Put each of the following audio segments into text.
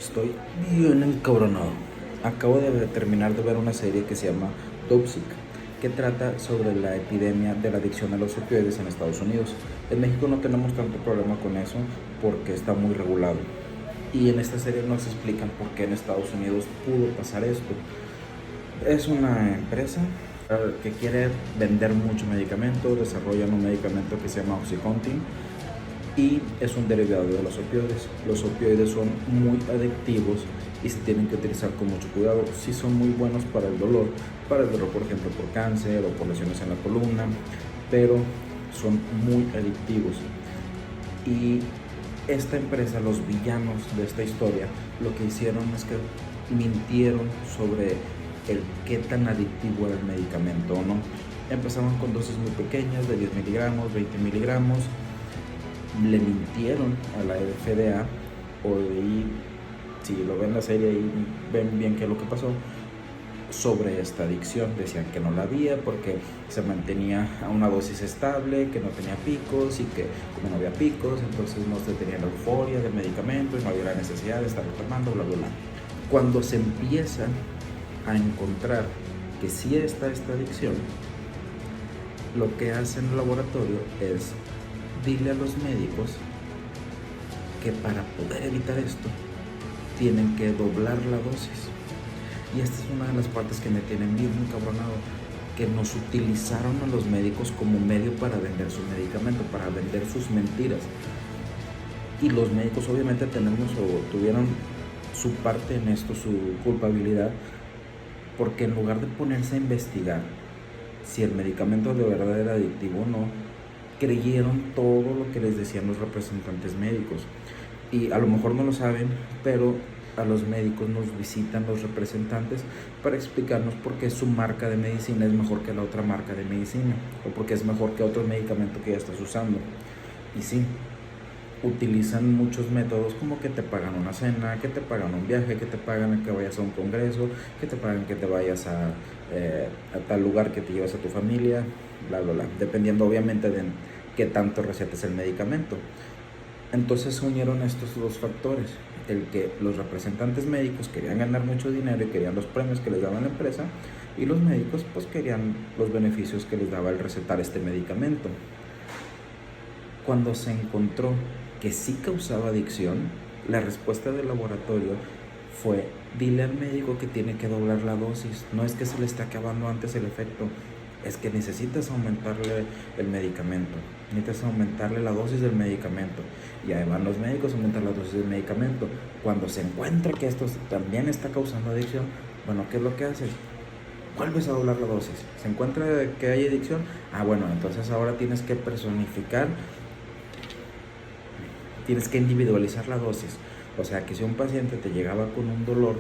Estoy bien encabronado. Acabo de terminar de ver una serie que se llama Toxic, que trata sobre la epidemia de la adicción a los opioides en Estados Unidos. En México no tenemos tanto problema con eso porque está muy regulado. Y en esta serie nos explican por qué en Estados Unidos pudo pasar esto. Es una empresa que quiere vender mucho medicamento, desarrollan un medicamento que se llama Oxycontin y es un derivado de los opioides. Los opioides son muy adictivos y se tienen que utilizar con mucho cuidado. Sí son muy buenos para el dolor por ejemplo por cáncer o por lesiones en la columna, pero son muy adictivos. Y esta empresa, los villanos de esta historia, lo que hicieron es que mintieron sobre el qué tan adictivo era el medicamento o no. Empezaban con dosis muy pequeñas de 10 miligramos, 20 miligramos, le mintieron a la FDA, o ahí, si lo ven la serie y ven bien qué es lo que pasó sobre esta adicción. Decían que no la había porque se mantenía a una dosis estable, que no tenía picos, y que como no había picos, entonces no se tenía la euforia del medicamento y no había la necesidad de estar tomando, bla, bla, bla. Cuando se empieza a encontrar que sí está esta adicción, lo que hace en el laboratorio es dile a los médicos que para poder evitar esto tienen que doblar la dosis. Y esta es una de las partes que me tienen bien encabronado, que nos utilizaron a los médicos como medio para vender su medicamento, para vender sus mentiras. Y los médicos obviamente tuvieron su parte en esto, su culpabilidad, porque en lugar de ponerse a investigar si el medicamento de verdad era adictivo o no, creyeron todo lo que les decían los representantes médicos. Y a lo mejor no lo saben, pero a los médicos nos visitan los representantes para explicarnos por qué su marca de medicina es mejor que la otra marca de medicina, o porque es mejor que otro medicamento que ya estás usando. Y sí, utilizan muchos métodos, como que te pagan una cena, que te pagan un viaje, que te pagan que vayas a un congreso, que te pagan que te vayas a tal lugar, que te llevas a tu familia, bla, bla, bla, dependiendo obviamente de qué tanto recetes el medicamento. Entonces se unieron estos dos factores, el que los representantes médicos querían ganar mucho dinero y querían los premios que les daba la empresa, y los médicos pues querían los beneficios que les daba el recetar este medicamento. Cuando se encontró que sí causaba adicción, la respuesta del laboratorio fue: dile al médico que tiene que doblar la dosis. No es que se le esté acabando antes el efecto, es que necesitas aumentarle el medicamento, necesitas aumentarle la dosis del medicamento. Y además los médicos aumentan la dosis del medicamento. Cuando se encuentra que esto también está causando adicción, bueno, ¿qué es lo que haces? Vuelves a doblar la dosis. Se encuentra que hay adicción, bueno, entonces ahora tienes que personificar, tienes que individualizar la dosis. O sea que si un paciente te llegaba con un dolor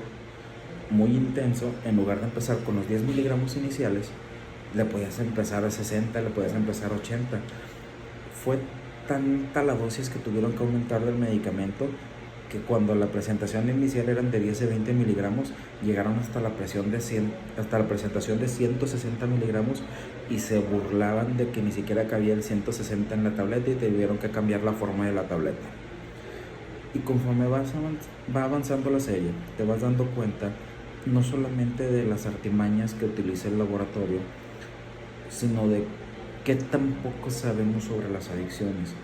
muy intenso, en lugar de empezar con los 10 miligramos iniciales, le podías empezar a 60, le podías empezar a 80. Fue tanta la dosis que tuvieron que aumentar del medicamento que cuando la presentación inicial eran de 10 a 20 miligramos, llegaron hasta la presentación de 160 miligramos, y se burlaban de que ni siquiera cabía el 160 en la tableta y tuvieron que cambiar la forma de la tableta. Y conforme va avanzando la serie, te vas dando cuenta no solamente de las artimañas que utiliza el laboratorio, sino de qué tan poco sabemos sobre las adicciones,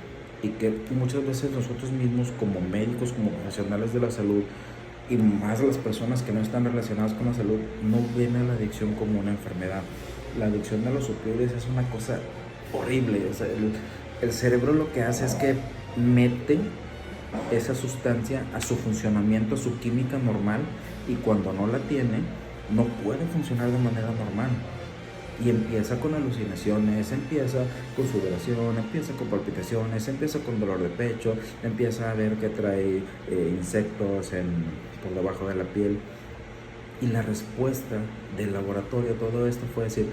y que muchas veces nosotros mismos como médicos, como profesionales de la salud, y más las personas que no están relacionadas con la salud, no ven a la adicción como una enfermedad. La adicción a los opioides es una cosa horrible. O sea, el cerebro lo que hace es que mete esa sustancia a su funcionamiento, a su química normal, y cuando no la tiene, no puede funcionar de manera normal. Y empieza con alucinaciones, empieza con sudoración, empieza con palpitaciones, empieza con dolor de pecho, empieza a ver que trae insectos por debajo de la piel. Y la respuesta del laboratorio a todo esto fue decir: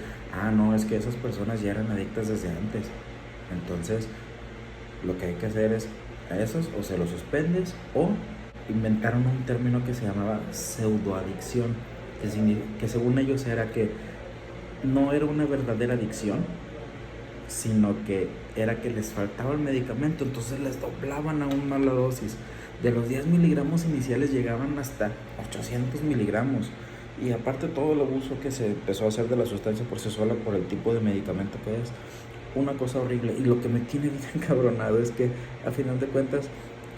no, es que esas personas ya eran adictas desde antes. Entonces, lo que hay que hacer es a esos o se los suspendes, o inventaron un término que se llamaba pseudoadicción, que según ellos era que no era una verdadera adicción, sino que era que les faltaba el medicamento, entonces les doblaban aún más la dosis. De los 10 miligramos iniciales llegaban hasta 800 miligramos. Y aparte todo el abuso que se empezó a hacer de la sustancia por sí sola, por el tipo de medicamento que es, una cosa horrible. Y lo que me tiene bien encabronado es que a final de cuentas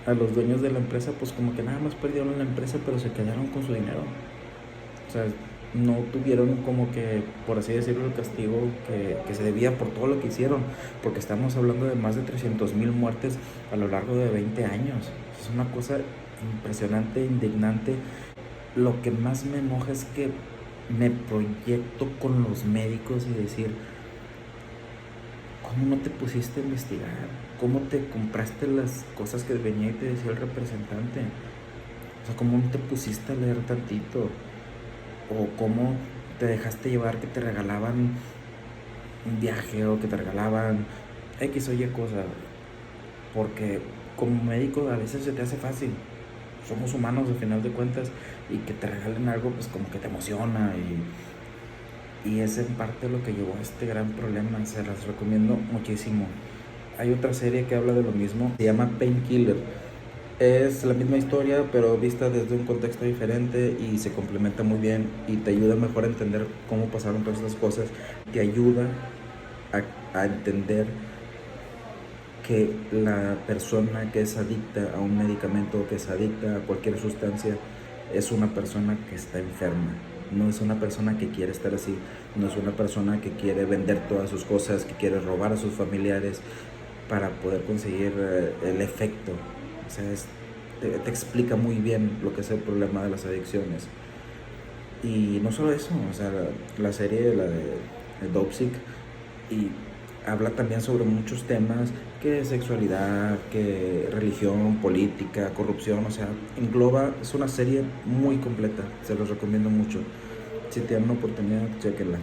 a los dueños de la empresa pues como que nada más perdieron la empresa, pero se quedaron con su dinero. O sea, no tuvieron como que, por así decirlo, el castigo que se debía por todo lo que hicieron, porque estamos hablando de más de 300,000 muertes a lo largo de 20 años. Es una cosa impresionante, indignante. Lo que más me enoja es que me proyecto con los médicos y decir, ¿cómo no te pusiste a investigar? ¿Cómo te compraste las cosas que venía y te decía el representante? O sea, ¿cómo no te pusiste a leer tantito? O cómo te dejaste llevar que te regalaban un viaje o que te regalaban X o Y cosa. Porque como médico a veces se te hace fácil. Somos humanos al final de cuentas y que te regalen algo pues como que te emociona y es en parte lo que llevó a este gran problema. Se las recomiendo muchísimo. Hay otra serie que habla de lo mismo, se llama Painkiller. Es la misma historia, pero vista desde un contexto diferente y se complementa muy bien y te ayuda mejor a entender cómo pasaron todas estas cosas. Te ayuda a entender que la persona que es adicta a un medicamento, que es adicta a cualquier sustancia, es una persona que está enferma. No es una persona que quiere estar así, no es una persona que quiere vender todas sus cosas, que quiere robar a sus familiares para poder conseguir el efecto. O sea, te explica muy bien lo que es el problema de las adicciones. Y no solo eso, o sea, la serie, la de Dopesick, y habla también sobre muchos temas, que sexualidad, que religión, política, corrupción, o sea, engloba, es una serie muy completa, se los recomiendo mucho. Si tienen una oportunidad, chequenla.